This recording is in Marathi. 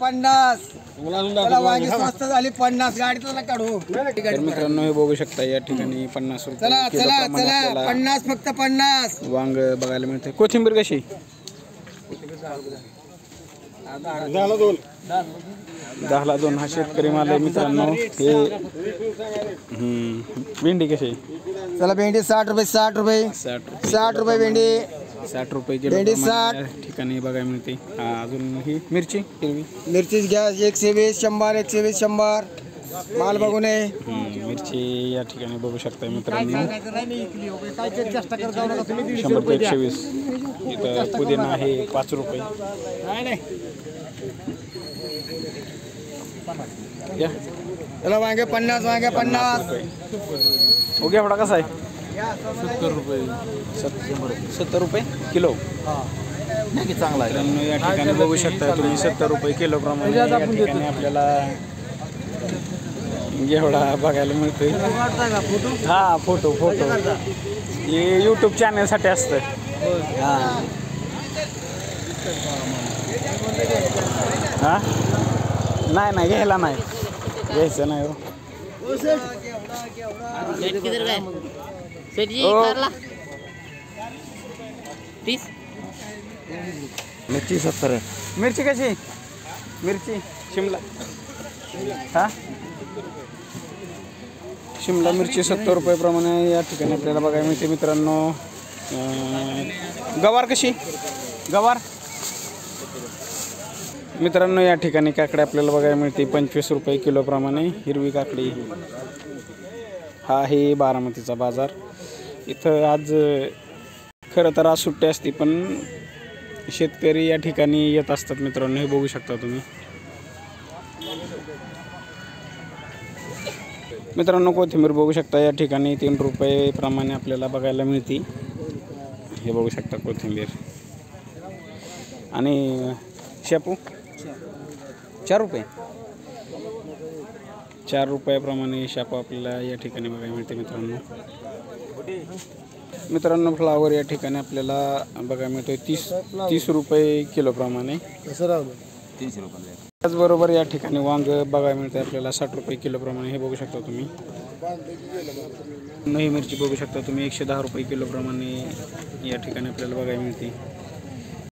50. त्याला वांगी स्वस्त झाली 50. गाडीतला काढू. तर मित्रांनो हे बघू शकता या ठिकाणी 50 रुपये चला किलो चला प्रमाणे चला आपल्याला 50 फक्त 50. वांग बघायला मिळते. कोथिंबीर कशी? 10ला 2 हा शेतकरी माल आहे मित्रांनो. हे भेंडी कशी? चला भेंडी 60 रुपये 60 रुपये 60 रुपये भेंडी 60 रुपये किलो भेंडी प्रमाणे या ठिकाणी बघायला मिळते. अजून ही मिरची हिरवी मिरची घ्या 120 100 120 100 माल बघू नये. मिरची या ठिकाणी बघू शकता मित्रांनो. 100 ते 120. इथं पुदिना आहे 5 रुपये. या चला वांगे 50 वांगे 50 ओके. एवढा कसा आहे? 70 रुपये किलो. चांगला आहे. या ठिकाणी बघू शकता तुम्ही 70 रुपये किलो प्रमाणे या ठिकाणी आपल्याला घेवडा बघायला मिळतोय. हा फोटो हे यूट्यूब चॅनलसाठी असतं. हा हा नाही घ्यायला नाही घ्यायचं नाही हो. मिरची 70. मिरची कशी? मिरची शिमला हा शिमला मिरची 70 रुपये प्रमाणे या ठिकाणी आपल्याला बघायला मिळते मित्रांनो. गवार कशी? गवार मित्रांनो या ठिकाणी काकडी आपल्याला बघायला मिळते 25 रुपये किलो प्रमाणे. हिरवी काकडी. हा आहे बारामतीचा बाजार. इथं आज खरं तर आज सुट्टी असते पण शेतकरी या ठिकाणी येत असतात मित्रांनो. हे बघू शकता तुम्ही मित्रांनो. कोथिंबीर बघू शकता या ठिकाणी 3 रुपये प्रमाणे आपल्याला बघायला मिळते. हे बघू शकता कोथिंबीर. आणि शेपू 4 रुपये 4 रुपयाप्रमाणे शेपू आपल्याला या ठिकाणी बघायला मिळते मित्रांनो. फ्लावर या ठिकाणी आपल्याला बघायला मिळतोय 30 रुपये किलो प्रमाणे. 30 रुपये. त्याचबरोबर या ठिकाणी वांग बघायला मिळते आपल्याला 60 रुपये किलो प्रमाणे. हे बघू शकता तुम्ही. ही मिरची बघू शकता तुम्ही 110 रुपये किलो प्रमाणे या ठिकाणी आपल्याला बघायला मिळते.